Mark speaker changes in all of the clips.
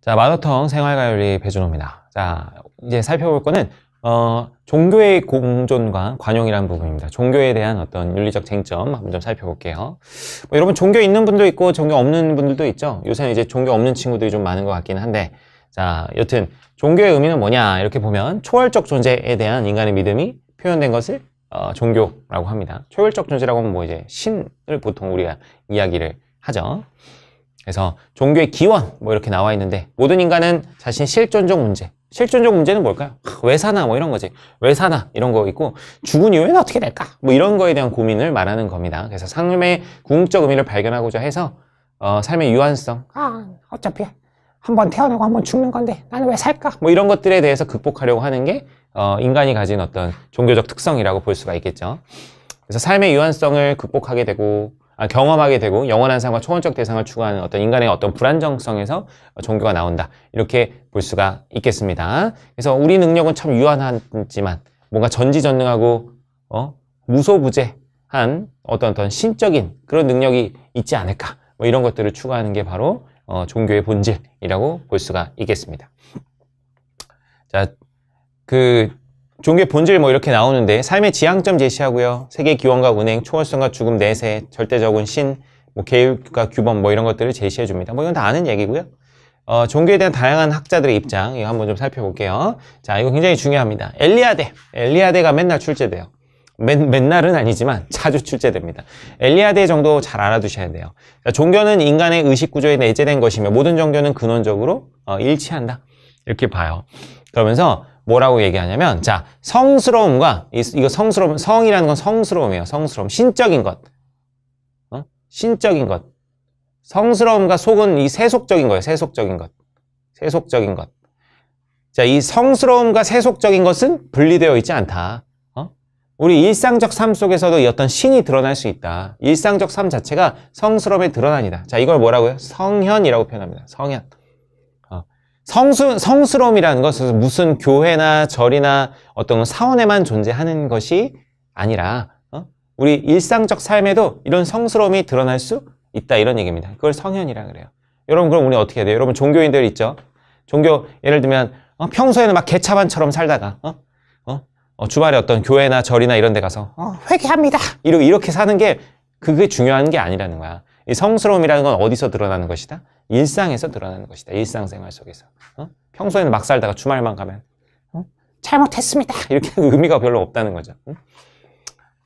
Speaker 1: 자, 마더텅 생활과윤리 배준호입니다. 자, 이제 살펴볼 거는 종교의 공존과 관용이라는 부분입니다. 종교에 대한 어떤 윤리적 쟁점 한번 좀 살펴볼게요. 여러분 종교 있는 분도 있고 종교 없는 분들도 있죠. 요새는 이제 종교 없는 친구들이 좀 많은 것 같긴 한데, 자, 여튼 종교의 의미는 뭐냐 이렇게 보면 초월적 존재에 대한 인간의 믿음이 표현된 것을 종교라고 합니다. 초월적 존재라고 하면 뭐 이제 신을 보통 우리가 이야기를 하죠. 그래서 종교의 기원 뭐 이렇게 나와 있는데, 모든 인간은 자신 실존적 문제, 실존적 문제는 뭘까요? 왜 사나 뭐 이런 거지. 왜 사나 이런 거 있고, 죽은 이후에는 어떻게 될까 뭐 이런 거에 대한 고민을 말하는 겁니다. 그래서 삶의 궁극적 의미를 발견하고자 해서 삶의 유한성, 어차피 한번 태어나고 한번 죽는 건데 나는 왜 살까 뭐 이런 것들에 대해서 극복하려고 하는 게 인간이 가진 어떤 종교적 특성이라고 볼 수가 있겠죠. 그래서 삶의 유한성을 극복하게 되고 경험하게 되고 영원한 삶과 초원적 대상을 추구하는 어떤 인간의 어떤 불안정성에서 종교가 나온다, 이렇게 볼 수가 있겠습니다. 그래서 우리 능력은 참 유한하지만 뭔가 전지전능하고 무소부재한 어떤 신적인 그런 능력이 있지 않을까, 뭐 이런 것들을 추구하는 게 바로 종교의 본질이라고 볼 수가 있겠습니다. 자, 종교의 본질 뭐 이렇게 나오는데, 삶의 지향점 제시하고요. 세계 기원과 운행, 초월성과 죽음, 내세, 절대적인 신, 뭐 계율과 규범 뭐 이런 것들을 제시해 줍니다. 뭐 이건 다 아는 얘기고요. 종교에 대한 다양한 학자들의 입장, 이거 한번 좀 살펴볼게요. 자, 이거 굉장히 중요합니다. 엘리아데가 맨날 출제돼요. 맨날은 아니지만 자주 출제됩니다. 엘리아데 정도 잘 알아두셔야 돼요. 자, 종교는 인간의 의식 구조에 내재된 것이며 모든 종교는 근원적으로 일치한다, 이렇게 봐요. 그러면서 뭐라고 얘기하냐면, 자, 성스러움과 이거 성이라는 건 성스러움이에요. 성스러움, 신적인 것, 신적인 것. 성스러움과 속은 이 세속적인 거예요. 세속적인 것. 자, 이 성스러움과 세속적인 것은 분리되어 있지 않다. 우리 일상적 삶 속에서도 이 어떤 신이 드러날 수 있다. 일상적 삶 자체가 성스러움의 드러난이다. 자, 이걸 뭐라고요? 성현이라고 표현합니다. 성현. 성스러움이라는 것은 무슨 교회나 절이나 어떤 사원에만 존재하는 것이 아니라 우리 일상적 삶에도 이런 성스러움이 드러날 수 있다, 이런 얘기입니다. 그걸 성현이라 그래요. 여러분, 그럼 우리 어떻게 해야 돼요? 여러분, 종교인들 있죠? 종교, 예를 들면 평소에는 막 개차반처럼 살다가 주말에 어떤 교회나 절이나 이런 데 가서 회개합니다 이렇게 사는 게 그게 중요한 게 아니라는 거야. 이 성스러움이라는 건 어디서 드러나는 것이다? 일상에서 드러나는 것이다. 일상생활 속에서. 평소에는 막 살다가 주말만 가면 잘못했습니다 이렇게 의미가 별로 없다는 거죠.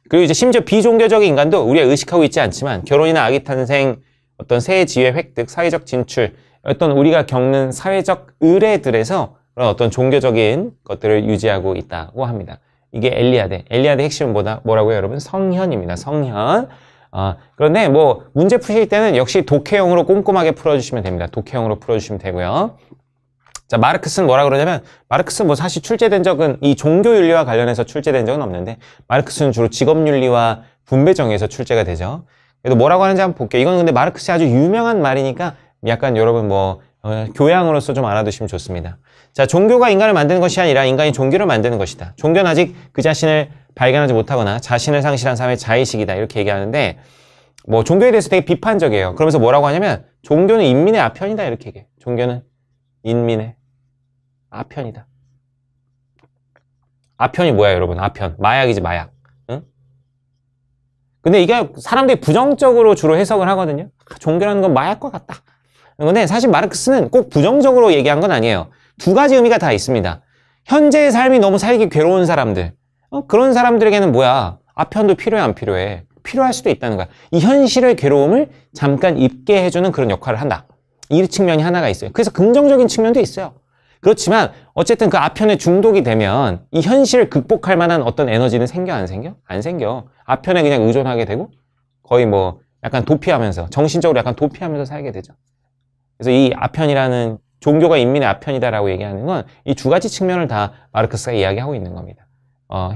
Speaker 1: 그리고 이제 심지어 비종교적인 인간도 우리가 의식하고 있지 않지만 결혼이나 아기 탄생, 어떤 새 지위 획득, 사회적 진출, 어떤 우리가 겪는 사회적 의례들에서 그런 어떤 종교적인 것들을 유지하고 있다고 합니다. 이게 엘리아데 핵심은 뭐라고요, 여러분? 성현입니다. 성현. 그런데 뭐 문제 푸실 때는 역시 독해형으로 꼼꼼하게 풀어주시면 됩니다. 독해형으로 풀어주시면 되고요. 자, 마르크스는 뭐라 그러냐면, 마르크스는 뭐 사실 출제된 적은, 이 종교윤리와 관련해서 출제된 적은 없는데, 마르크스는 주로 직업윤리와 분배정의에서 출제가 되죠. 그래도 뭐라고 하는지 한번 볼게요. 이건 근데 마르크스의 아주 유명한 말이니까 약간 여러분 교양으로서 좀 알아두시면 좋습니다. 자, 종교가 인간을 만드는 것이 아니라 인간이 종교를 만드는 것이다. 종교는 아직 그 자신을 발견하지 못하거나 자신을 상실한 삶의 자의식이다, 이렇게 얘기하는데, 뭐 종교에 대해서 되게 비판적이에요. 그러면서 뭐라고 하냐면, 종교는 인민의 아편이다, 이렇게 얘기해요. 종교는 인민의 아편이다. 아편이 뭐야, 여러분? 아편. 마약이지, 마약. 응? 근데 이게 사람들이 부정적으로 주로 해석을 하거든요. 종교라는 건 마약과 같다. 근데 사실 마르크스는 꼭 부정적으로 얘기한 건 아니에요. 두 가지 의미가 다 있습니다. 현재의 삶이 너무 살기 괴로운 사람들, 그런 사람들에게는 뭐야, 아편도 필요해, 안 필요해? 필요할 수도 있다는 거야. 이 현실의 괴로움을 잠깐 잊게 해주는 그런 역할을 한다. 이 측면이 하나가 있어요. 그래서 긍정적인 측면도 있어요. 그렇지만 어쨌든 그 아편에 중독이 되면 이 현실을 극복할 만한 어떤 에너지는 생겨, 안 생겨? 안 생겨. 아편에 그냥 의존하게 되고 거의 뭐 약간 도피하면서, 정신적으로 약간 도피하면서 살게 되죠. 그래서 이 아편이라는, 종교가 인민의 아편이다라고 얘기하는 건 이 두 가지 측면을 다 마르크스가 이야기하고 있는 겁니다.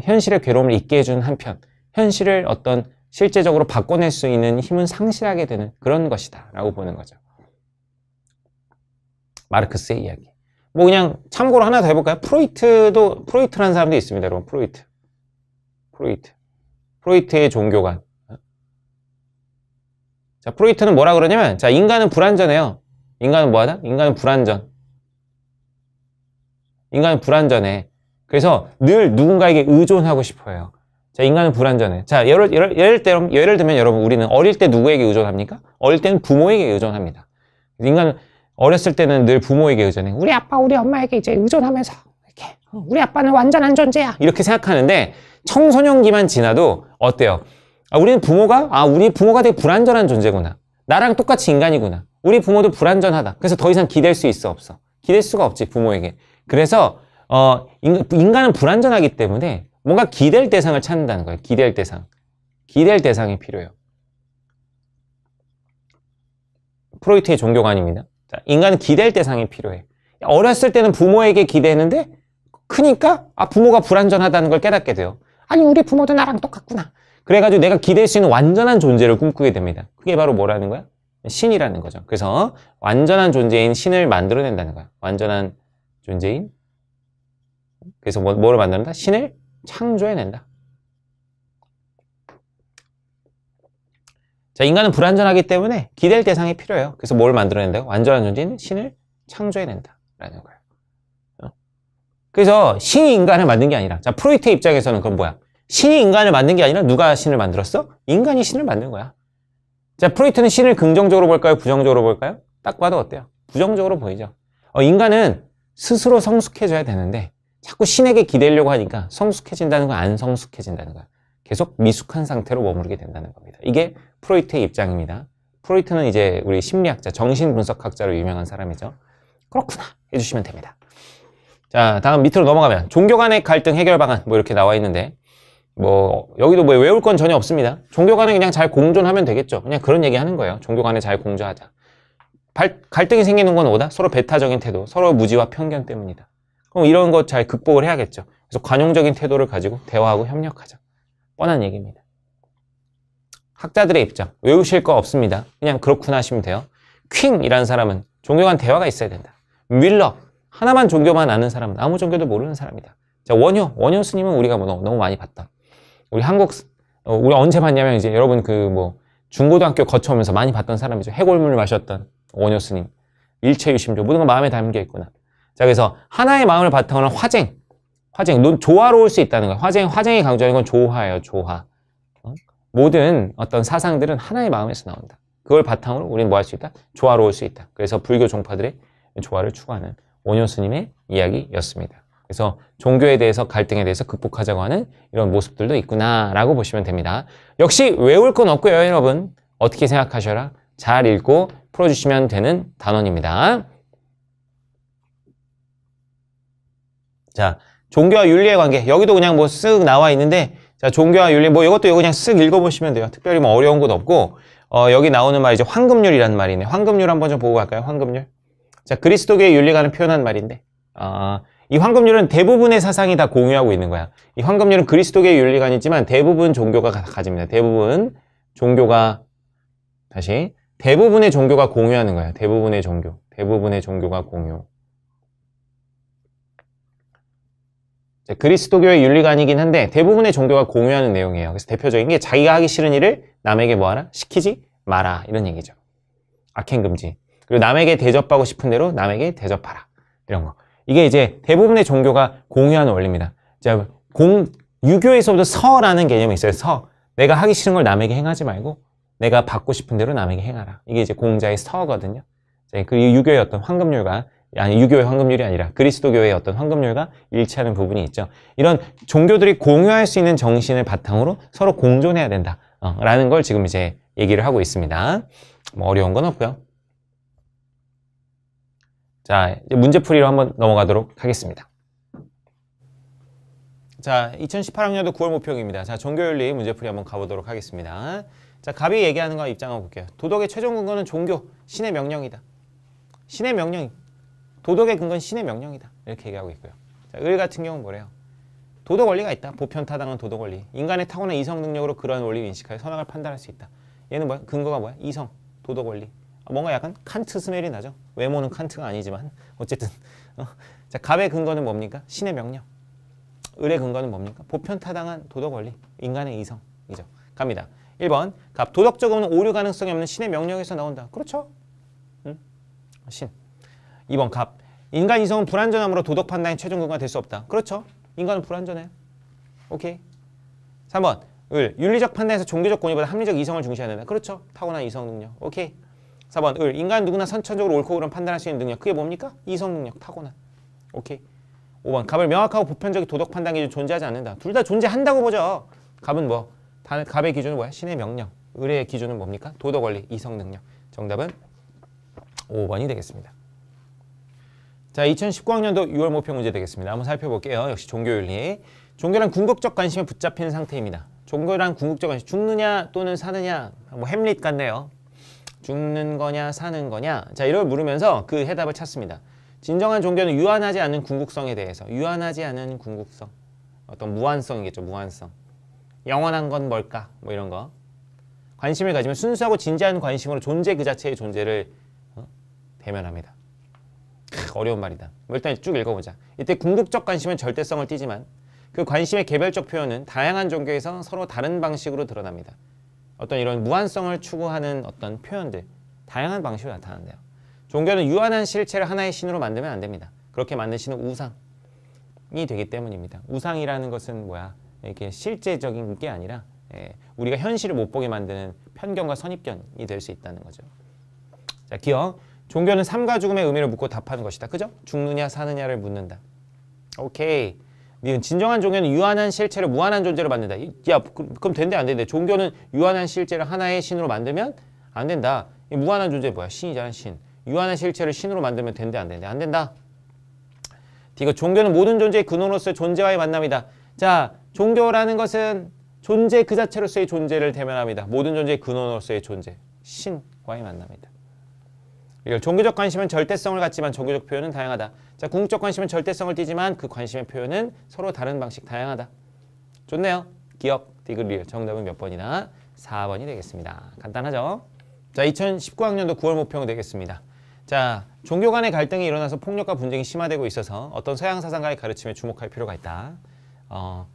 Speaker 1: 현실의 괴로움을 잊게 해주는 한편, 현실을 어떤 실제적으로 바꿔낼 수 있는 힘은 상실하게 되는 그런 것이다 라고 보는 거죠. 마르크스의 이야기. 뭐 그냥 참고로 하나 더 해볼까요? 프로이트라는 사람도 있습니다, 여러분. 프로이트의 종교관. 자, 프로이트는 뭐라 그러냐면, 자, 인간은 불완전해요. 인간은 뭐하다? 인간은 불완전. 인간은 불완전해. 그래서 늘 누군가에게 의존하고 싶어요. 자, 인간은 불완전해. 자, 예를 들면 여러분, 우리는 어릴 때 누구에게 의존합니까? 어릴 때는 부모에게 의존합니다. 인간은 어렸을 때는 늘 부모에게 의존해. 우리 아빠, 우리 엄마에게 이제 의존하면서 이렇게 우리 아빠는 완전한 존재야. 이렇게 생각하는데 청소년기만 지나도 어때요? 우리 부모가 되게 불완전한 존재구나. 나랑 똑같이 인간이구나. 우리 부모도 불완전하다. 그래서 더 이상 기댈 수 있어, 없어? 기댈 수가 없지, 부모에게. 그래서 인간은 불완전하기 때문에 뭔가 기댈 대상을 찾는다는 거예요. 기댈 대상. 기댈 대상이 필요해요. 프로이트의 종교관입니다. 자, 인간은 기댈 대상이 필요해. 어렸을 때는 부모에게 기대는데 크니까 부모가 불완전하다는 걸 깨닫게 돼요. 아니, 우리 부모도 나랑 똑같구나. 그래가지고 내가 기댈 수 있는 완전한 존재를 꿈꾸게 됩니다. 그게 바로 뭐라는 거야? 신이라는 거죠. 그래서 완전한 존재인 신을 만들어낸다는 거야. 완전한 존재인. 그래서 뭐를 만든다? 신을 창조해낸다. 자, 인간은 불완전하기 때문에 기댈 대상이 필요해요. 그래서 뭘 만들어낸다고? 완전한 존재인 신을 창조해낸다. 라는 거예요. 그래서 신이 인간을 만든 게 아니라, 자, 프로이트의 입장에서는 그건 뭐야? 신이 인간을 만든 게 아니라 누가 신을 만들었어? 인간이 신을 만든 거야. 자, 프로이트는 신을 긍정적으로 볼까요? 부정적으로 볼까요? 딱 봐도 어때요? 부정적으로 보이죠. 인간은 스스로 성숙해져야 되는데 자꾸 신에게 기대려고 하니까 성숙해진다는 건 안 성숙해진다는 거야. 계속 미숙한 상태로 머무르게 된다는 겁니다. 이게 프로이트의 입장입니다. 프로이트는 이제 우리 심리학자, 정신분석학자로 유명한 사람이죠. 그렇구나 해주시면 됩니다. 자, 다음 밑으로 넘어가면 종교 간의 갈등 해결 방안 뭐 이렇게 나와 있는데 여기도 외울 건 전혀 없습니다. 종교 간에 그냥 잘 공존하면 되겠죠. 그냥 그런 얘기 하는 거예요. 종교 간에 잘 공존하자. 갈등이 생기는 건 뭐다? 서로 배타적인 태도, 서로 무지와 편견 때문이다. 그럼 이런 거 잘 극복을 해야겠죠. 그래서 관용적인 태도를 가지고 대화하고 협력하자. 뻔한 얘기입니다. 학자들의 입장, 외우실 거 없습니다. 그냥 그렇구나 하시면 돼요. 퀸이라는 사람은 종교 간 대화가 있어야 된다. 뮬러, 하나만 종교만 아는 사람은 아무 종교도 모르는 사람이다. 자, 원효 스님은 우리가 너무 많이 봤다. 우리 언제 봤냐면 이제 여러분 중고등학교 거쳐오면서 많이 봤던 사람이죠. 해골물 마셨던 원효 스님. 일체유심조, 모든 건 마음에 담겨 있구나. 자, 그래서 하나의 마음을 바탕으로 화쟁, 조화로울 수 있다는 거예요. 화쟁이 강조하는 건 조화예요, 조화. 모든 어떤 사상들은 하나의 마음에서 나온다. 그걸 바탕으로 우리는 뭐 할 수 있다? 조화로울 수 있다. 그래서 불교 종파들의 조화를 추구하는 원효 스님의 이야기였습니다. 그래서 종교에 대해서, 갈등에 대해서 극복하자고 하는 이런 모습들도 있구나라고 보시면 됩니다. 역시 외울 건 없고요, 여러분. 어떻게 생각하셔라? 잘 읽고 풀어주시면 되는 단원입니다. 자, 종교와 윤리의 관계. 여기도 그냥 쓱 나와 있는데, 자, 종교와 윤리, 이것도 그냥 쓱 읽어보시면 돼요. 특별히 어려운 건 없고, 여기 나오는 말이 이제 황금률이라는 말이네. 황금률 한번 좀 보고 갈까요? 황금률. 자, 그리스도교의 윤리관을 표현한 말인데, 이 황금률은 대부분의 사상이 다 공유하고 있는 거야. 이 황금률은 그리스도교의 윤리관이지만 대부분 종교가 가집니다. 대부분의 종교가 공유하는 거야. 대부분의 종교가 공유. 자, 그리스도교의 윤리관이긴 한데 대부분의 종교가 공유하는 내용이에요. 그래서 대표적인 게 자기가 하기 싫은 일을 남에게 뭐하라? 시키지 마라. 이런 얘기죠. 악행금지. 그리고 남에게 대접하고 싶은 대로 남에게 대접하라. 이런 거. 이게 이제 대부분의 종교가 공유하는 원리입니다. 자, 유교에서부터 서라는 개념이 있어요. 서. 내가 하기 싫은 걸 남에게 행하지 말고 내가 받고 싶은 대로 남에게 행하라. 이게 이제 공자의 서거든요. 자, 그 유교의 어떤 황금률과, 유교의 황금률이 아니라 그리스도교의 어떤 황금률과 일치하는 부분이 있죠. 이런 종교들이 공유할 수 있는 정신을 바탕으로 서로 공존해야 된다. 라는 걸 지금 이제 얘기를 하고 있습니다. 어려운 건 없고요. 자, 이제 문제풀이로 한번 넘어가도록 하겠습니다. 자, 2018학년도 9월 목표입니다. 자, 종교윤리 문제풀이 한번 가보도록 하겠습니다. 자, 갑이 얘기하는 거 입장 한번 볼게요. 도덕의 최종 근거는 종교, 신의 명령이다. 신의 명령, 도덕의 근거는 신의 명령이다. 이렇게 얘기하고 있고요. 자, 을 같은 경우는 뭐래요? 도덕 원리가 있다. 보편타당한 도덕 원리. 인간의 타고난 이성 능력으로 그러한 원리를 인식하여 선악을 판단할 수 있다. 얘는 뭐야? 근거가 뭐야? 이성, 도덕 원리. 뭔가 약간 칸트 스멜이 나죠? 외모는 칸트가 아니지만 어쨌든 자, 갑의 근거는 뭡니까? 신의 명령. 을의 근거는 뭡니까? 보편타당한 도덕 원리. 인간의 이성이죠. 갑니다. 1번 갑. 도덕적으로는 오류 가능성이 없는 신의 명령에서 나온다. 그렇죠? 신. 2번 갑. 인간 이성은 불완전함으로 도덕 판단의 최종 근거가 될 수 없다. 그렇죠. 인간은 불완전해요. 오케이. 3번. 윤리적 판단에서 종교적 권위보다 합리적 이성을 중시해야 된다. 그렇죠. 타고난 이성 능력. 오케이. 4번. 인간은 누구나 선천적으로 옳고 그름 판단할 수 있는 능력. 그게 뭡니까? 이성 능력. 타고난. 오케이. 5번. 갑을 명확하고 보편적인 도덕 판단 기준 존재하지 않는다. 둘 다 존재한다고 보죠. 갑은 뭐? 갑의 기준은 뭐야? 신의 명령. 을의 기준은 뭡니까? 도덕 원리, 이성 능력. 정답은 5번이 되겠습니다. 자, 2019학년도 6월 모평 문제 되겠습니다. 한번 살펴볼게요. 역시 종교윤리. 종교란 궁극적 관심에 붙잡힌 상태입니다. 종교란 궁극적 관심. 죽느냐 또는 사느냐. 뭐 햄릿 같네요. 죽는 거냐 사는 거냐. 자, 이걸 물으면서 그 해답을 찾습니다. 진정한 종교는 유한하지 않은 궁극성에 대해서. 유한하지 않은 궁극성. 어떤 무한성이겠죠. 무한성. 영원한 건 뭘까? 뭐 이런 거. 관심을 가지면 순수하고 진지한 관심으로 존재 그 자체의 존재를 대면합니다. 어려운 말이다. 일단 쭉 읽어보자. 이때 궁극적 관심은 절대성을 띠지만 그 관심의 개별적 표현은 다양한 종교에서 서로 다른 방식으로 드러납니다. 어떤 이런 무한성을 추구하는 어떤 표현들, 다양한 방식으로 나타난대요. 종교는 유한한 실체를 하나의 신으로 만들면 안 됩니다. 그렇게 만든 신은 우상이 되기 때문입니다. 우상이라는 것은 뭐야? 이렇게 실제적인 게 아니라 우리가 현실을 못 보게 만드는 편견과 선입견이 될 수 있다는 거죠. 자, 기억. 종교는 삶과 죽음의 의미를 묻고 답하는 것이다. 그죠? 죽느냐 사느냐를 묻는다. 오케이. 진정한 종교는 유한한 실체를 무한한 존재로 만든다. 야, 그럼 된대 안 된대. 종교는 유한한 실체를 하나의 신으로 만들면 안 된다. 이 무한한 존재 뭐야? 신이잖아, 신. 유한한 실체를 신으로 만들면 된대 안 된대. 안 된다. 이거 종교는 모든 존재의 근원으로서의 존재와의 만남이다. 자, 종교라는 것은 존재 그 자체로서의 존재를 대면합니다. 모든 존재의 근원으로서의 존재. 신과의 만남이다. 종교적 관심은 절대성을 갖지만 종교적 표현은 다양하다. 자, 궁극적 관심은 절대성을 띠지만 그 관심의 표현은 서로 다른 방식 다양하다. 좋네요. 기억, 디귿, 정답은 몇 번이나? 4번이 되겠습니다. 간단하죠? 자, 2019학년도 9월 모평 되겠습니다. 자, 종교 간의 갈등이 일어나서 폭력과 분쟁이 심화되고 있어서 어떤 서양 사상가의 가르침에 주목할 필요가 있다.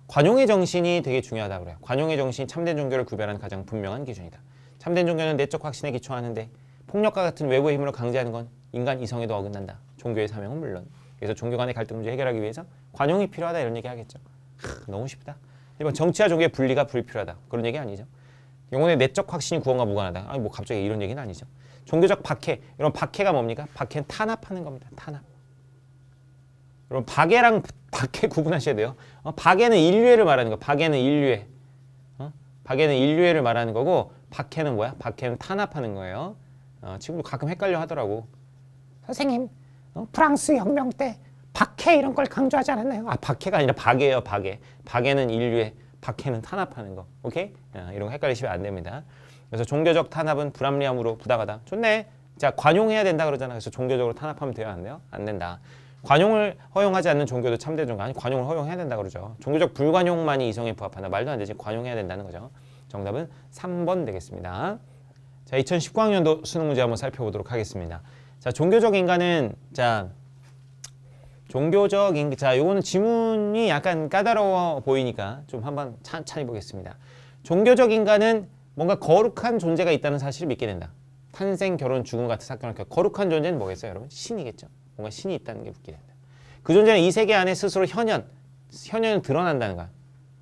Speaker 1: 관용의 정신이 되게 중요하다고 그래요. 관용의 정신이 참된 종교를 구별하는 가장 분명한 기준이다. 참된 종교는 내적 확신에 기초하는데 폭력과 같은 외부의 힘으로 강제하는 건 인간 이성에도 어긋난다. 종교의 사명은 물론. 그래서 종교 간의 갈등 문제 해결하기 위해서 관용이 필요하다 이런 얘기 하겠죠. 너무 쉽다. 1번 정치와 종교의 분리가 불필요하다. 그런 얘기 아니죠. 영혼의 내적 확신이 구원과 무관하다. 아니 뭐 갑자기 이런 얘기는 아니죠. 종교적 박해. 이런 박해가 뭡니까? 박해는 탄압하는 겁니다. 탄압. 여러분 박해랑 박해 구분하셔야 돼요. 박해는 인류애를 말하는 거. 박해는 인류애. 박해는 인류애를 말하는 거고 박해는 뭐야? 박해는 탄압하는 거예요. 친구들 가끔 헷갈려 하더라고. 선생님, 프랑스 혁명 때 박해 이런 걸 강조하지 않았나요? 아, 박해가 아니라 박해예요, 박해. 박해는 인류애, 박해는 탄압하는 거. 오케이? 이런 거 헷갈리시면 안 됩니다. 그래서 종교적 탄압은 불합리함으로 부당하다. 좋네. 자, 관용해야 된다 그러잖아. 그래서 종교적으로 탄압하면 돼요, 안 돼요? 안 된다. 관용을 허용하지 않는 종교도 참된 종교 아니 관용을 허용해야 된다 그러죠. 종교적 불관용만이 이성에 부합한다. 말도 안 되지. 관용해야 된다는 거죠. 정답은 3번 되겠습니다. 자, 2019학년도 수능 문제 한번 살펴보도록 하겠습니다. 자, 종교적 인간은 자, 요거는 지문이 약간 까다로워 보이니까 좀 한번 찬찬히 보겠습니다. 종교적 인간은 뭔가 거룩한 존재가 있다는 사실을 믿게 된다. 탄생, 결혼, 죽음 같은 사건을 거룩한 존재는 뭐겠어요, 여러분? 신이겠죠. 뭔가 신이 있다는 게 믿게 된다. 그 존재는 이 세계 안에 스스로 현현은 드러난다는 거야.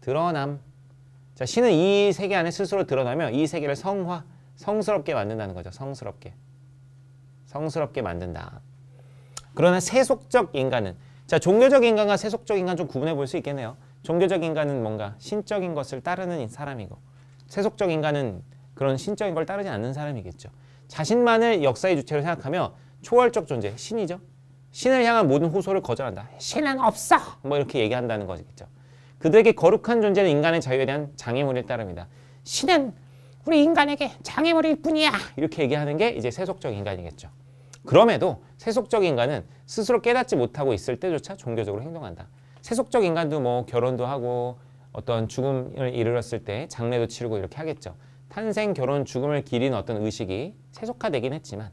Speaker 1: 드러남. 자, 신은 이 세계 안에 스스로 드러나면 이 세계를 성스럽게 만든다는 거죠. 성스럽게 만든다. 그러나 세속적 인간은 자, 종교적 인간과 세속적 인간 좀 구분해 볼 수 있겠네요. 종교적 인간은 뭔가 신적인 것을 따르는 사람이고 세속적 인간은 그런 신적인 걸 따르지 않는 사람이겠죠. 자신만을 역사의 주체로 생각하며 초월적 존재, 신이죠. 신을 향한 모든 호소를 거절한다. 신은 없어! 뭐 이렇게 얘기한다는 거겠죠. 그들에게 거룩한 존재는 인간의 자유에 대한 장애물일 따릅니다. 신은 우리 인간에게 장애물일 뿐이야. 이렇게 얘기하는 게 이제 세속적 인간이겠죠. 그럼에도 세속적 인간은 스스로 깨닫지 못하고 있을 때조차 종교적으로 행동한다. 세속적 인간도 뭐 결혼도 하고 어떤 죽음을 이르렀을 때 장례도 치르고 이렇게 하겠죠. 탄생, 결혼, 죽음을 기린 어떤 의식이 세속화되긴 했지만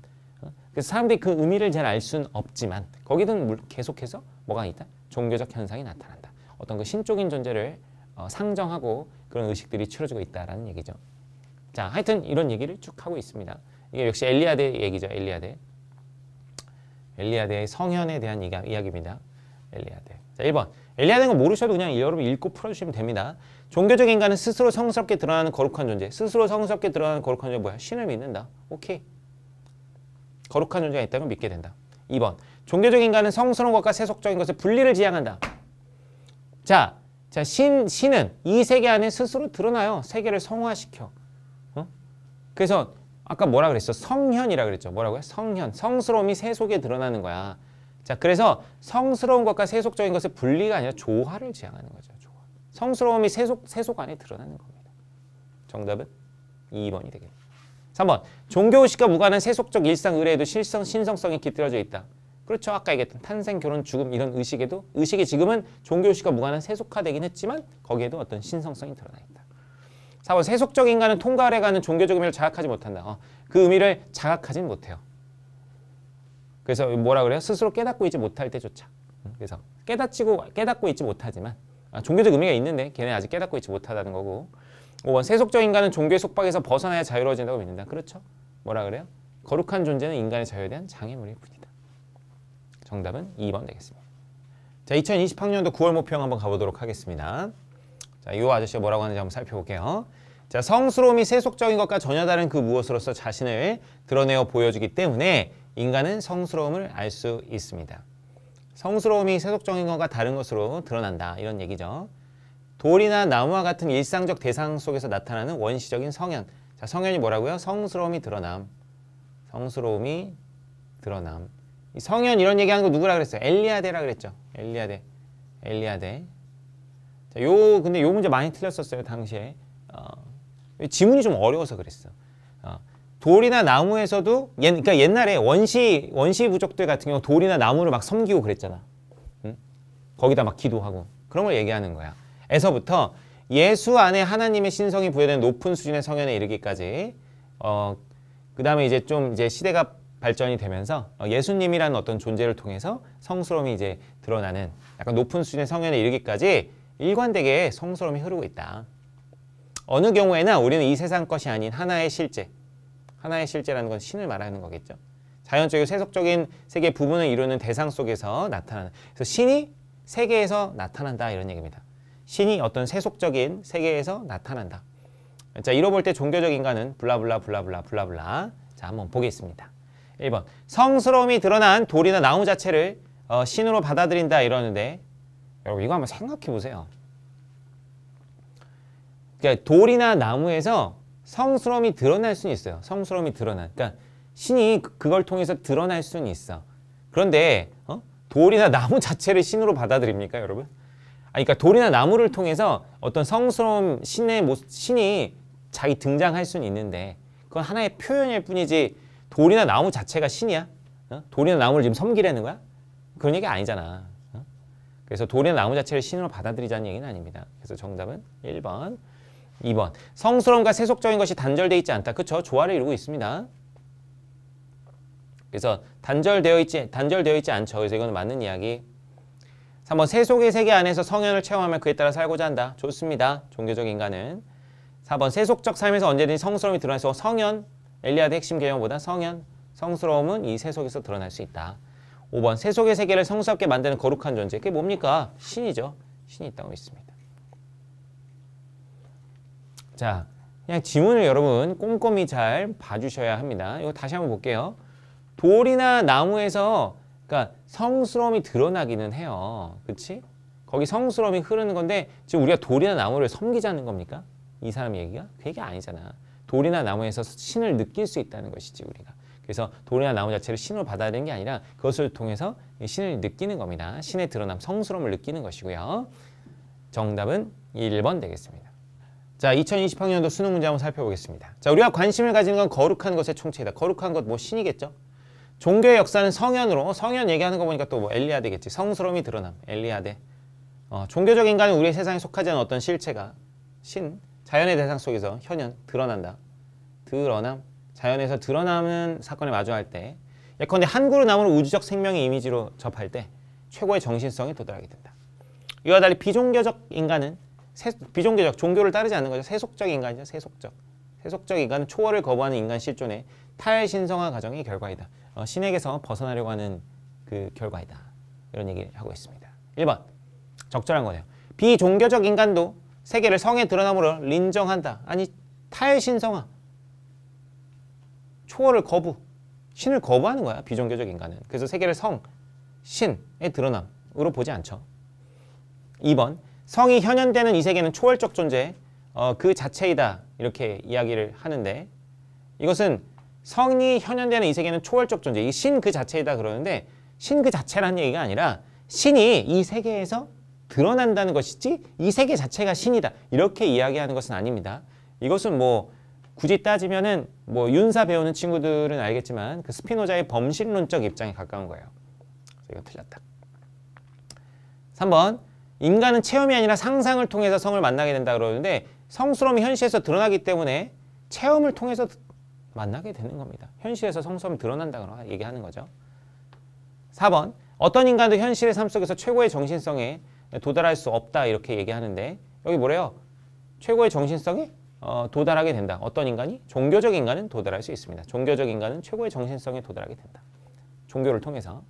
Speaker 1: 그래서 사람들이 그 의미를 잘 알 수는 없지만 거기든 계속해서 뭐가 있다? 종교적 현상이 나타난다. 어떤 그 신적인 존재를 상정하고 그런 의식들이 치러지고 있다라는 얘기죠. 자, 하여튼 이런 얘기를 쭉 하고 있습니다. 이게 역시 엘리아드의 얘기죠. 엘리아드. 엘리아드의 성현에 대한 이야기입니다. 엘리아드. 자, 1번. 엘리아드는 거 모르셔도 그냥 여러분 읽고 풀어주시면 됩니다. 종교적 인간은 스스로 성스럽게 드러나는 거룩한 존재. 스스로 성스럽게 드러나는 거룩한 존재 뭐야? 신을 믿는다. 오케이. 거룩한 존재가 있다면 믿게 된다. 2번. 종교적 인간은 성스러운 것과 세속적인 것의 분리를 지향한다. 자, 신은 이 세계 안에 스스로 드러나요. 세계를 성화시켜. 그래서 아까 뭐라 그랬어? 성현이라 그랬죠. 뭐라고요? 성현. 성스러움이 세속에 드러나는 거야. 자, 그래서 성스러운 것과 세속적인 것의 분리가 아니라 조화를 지향하는 거죠. 조화. 성스러움이 세속 안에 드러나는 겁니다. 정답은 2번이 되겠네요. 3번. 종교의식과 무관한 세속적 일상 의례에도 신성성이 깃들어져 있다. 그렇죠. 아까 얘기했던 탄생, 결혼, 죽음 이런 의식이 지금은 종교의식과 무관한 세속화되긴 했지만 거기에도 어떤 신성성이 드러나 있다. 4번. 세속적 인간은 통과를 해가는 종교적 의미를 자각하지 못한다. 그 의미를 자각하진 못해요. 그래서 뭐라 그래요? 스스로 깨닫고 있지 못할 때조차. 그래서 깨닫고 있지 못하지만 종교적 의미가 있는데 걔네 아직 깨닫고 있지 못하다는 거고. 5번. 세속적 인간은 종교의 속박에서 벗어나야 자유로워진다고 믿는다. 그렇죠. 뭐라 그래요? 거룩한 존재는 인간의 자유에 대한 장애물일 뿐이다. 정답은 2번 되겠습니다. 자, 2020학년도 9월 모평 한번 가보도록 하겠습니다. 자, 이 아저씨가 뭐라고 하는지 한번 살펴볼게요. 자, 성스러움이 세속적인 것과 전혀 다른 그 무엇으로서 자신을 드러내어 보여주기 때문에 인간은 성스러움을 알 수 있습니다. 성스러움이 세속적인 것과 다른 것으로 드러난다. 이런 얘기죠. 돌이나 나무와 같은 일상적 대상 속에서 나타나는 원시적인 성현. 자, 성현이 뭐라고요? 성스러움이 드러남. 성스러움이 드러남. 이 성현 이런 얘기하는 거 누구라 그랬어요? 엘리아데라 그랬죠. 엘리아데. 자, 근데 요 문제 많이 틀렸었어요, 당시에. 지문이 좀 어려워서 그랬어. 돌이나 나무에서도 그러니까 옛날에 원시 부족들 같은 경우 돌이나 나무를 막 섬기고 그랬잖아. 응? 거기다 막 기도하고 그런 걸 얘기하는 거야. 에서부터 예수 안에 하나님의 신성이 부여된 높은 수준의 성현에 이르기까지 그 다음에 이제 시대가 발전이 되면서 예수님이라는 어떤 존재를 통해서 성스러움이 이제 드러나는 약간 높은 수준의 성현에 이르기까지 일관되게 성스러움이 흐르고 있다. 어느 경우에나 우리는 이 세상 것이 아닌 하나의 실제라는 건 신을 말하는 거겠죠. 자연적이고 세속적인 세계의 부분을 이루는 대상 속에서 나타나는. 그래서 신이 세계에서 나타난다 이런 얘기입니다. 신이 어떤 세속적인 세계에서 나타난다. 자, 잃어볼 때 종교적 인간은 블라블라. 자, 한번 보겠습니다. 1번. 성스러움이 드러난 돌이나 나무 자체를 신으로 받아들인다 이러는데 여러분 이거 한번 생각해 보세요. 그러니까 돌이나 나무에서 성스러움이 드러날 수는 있어요. 성스러움이 드러난. 그러니까 신이 그걸 통해서 드러날 수는 있어. 그런데 돌이나 나무 자체를 신으로 받아들입니까, 여러분? 그러니까 돌이나 나무를 통해서 어떤 성스러움 신이 자기 등장할 수는 있는데 그건 하나의 표현일 뿐이지 돌이나 나무 자체가 신이야? 돌이나 나무를 지금 섬기려는 거야? 그런 얘기 아니잖아. 그래서 돌이나 나무 자체를 신으로 받아들이자는 얘기는 아닙니다. 그래서 정답은 1번. 2번. 성스러움과 세속적인 것이 단절되어 있지 않다. 그렇죠? 조화를 이루고 있습니다. 그래서 단절되어 있지 않죠. 그래서 이건 맞는 이야기. 3번. 세속의 세계 안에서 성현을 체험하며 그에 따라 살고자 한다. 좋습니다. 종교적 인간은. 4번. 세속적 삶에서 언제든지 성스러움이 드러나서 성현, 엘리아드 핵심 개념보다 성현, 성스러움은 이 세속에서 드러날 수 있다. 5번. 세속의 세계를 성스럽게 만드는 거룩한 존재. 그게 뭡니까? 신이죠. 신이 있다고 믿습니다. 자, 그냥 지문을 여러분 꼼꼼히 잘 봐주셔야 합니다. 이거 다시 한번 볼게요. 돌이나 나무에서 그러니까 성스러움이 드러나기는 해요. 그렇지? 거기 성스러움이 흐르는 건데 지금 우리가 돌이나 나무를 섬기자는 겁니까? 이 사람 얘기가? 그 얘기 아니잖아. 돌이나 나무에서 신을 느낄 수 있다는 것이지 우리가. 그래서 돌이나 나무 자체를 신으로 받아들이는 게 아니라 그것을 통해서 신을 느끼는 겁니다. 신의 드러남, 성스러움을 느끼는 것이고요. 정답은 1번 되겠습니다. 자, 2020학년도 수능 문제 한번 살펴보겠습니다. 자, 우리가 관심을 가지는 건 거룩한 것의 총체이다. 거룩한 것 뭐 신이겠죠? 종교의 역사는 성현으로, 성현 얘기하는 거 보니까 또 뭐 엘리아드겠지. 성스러움이 드러남, 엘리아드. 종교적 인간은 우리의 세상에 속하지 않은 어떤 실체가 신, 자연의 대상 속에서 현현, 드러난다. 드러남, 자연에서 드러나는 사건에 마주할 때 예컨대 한 그루 나무를 우주적 생명의 이미지로 접할 때 최고의 정신성에 도달하게 된다. 이와 달리 비종교적 인간은 비종교적, 종교를 따르지 않는 거죠. 세속적 인간이죠. 세속적 인간은 초월을 거부하는 인간 실존의 탈신성화 과정의 결과이다. 신에게서 벗어나려고 하는 그 결과이다. 이런 얘기를 하고 있습니다. 1번 적절한 거네요. 비종교적 인간도 세계를 성의 드러남으로 인정한다. 아니 탈신성화. 초월을 거부. 신을 거부하는 거야. 비종교적 인간은. 그래서 세계를 성, 신의 드러남으로 보지 않죠. 2번 성이 현현되는 이 세계는 초월적 존재 그 자체이다. 이렇게 이야기를 하는데 이것은 성이 현현되는 이 세계는 초월적 존재. 이 신 그 자체이다 그러는데 신 그 자체라는 얘기가 아니라 신이 이 세계에서 드러난다는 것이지 이 세계 자체가 신이다. 이렇게 이야기하는 것은 아닙니다. 이것은 뭐 굳이 따지면은 뭐 윤사 배우는 친구들은 알겠지만 그 스피노자의 범신론적 입장에 가까운 거예요. 그래서 이거 틀렸다. 3번 인간은 체험이 아니라 상상을 통해서 성을 만나게 된다 그러는데 성스러움이 현실에서 드러나기 때문에 체험을 통해서 만나게 되는 겁니다. 현실에서 성스러움이 드러난다고 얘기하는 거죠. 4번 어떤 인간도 현실의 삶 속에서 최고의 정신성에 도달할 수 없다 이렇게 얘기하는데 여기 뭐래요? 최고의 정신성에 도달하게 된다. 어떤 인간이? 종교적 인간은 도달할 수 있습니다. 종교적 인간은 최고의 정신성에 도달하게 된다. 종교를 통해서.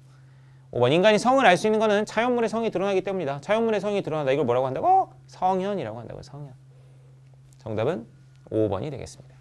Speaker 1: 5번 인간이 성을 알 수 있는 것은 자연물의 성이 드러나기 때문이다. 자연물의 성이 드러난다. 이걸 뭐라고 한다고? 성현이라고 한다고. 성현. 정답은 5번이 되겠습니다.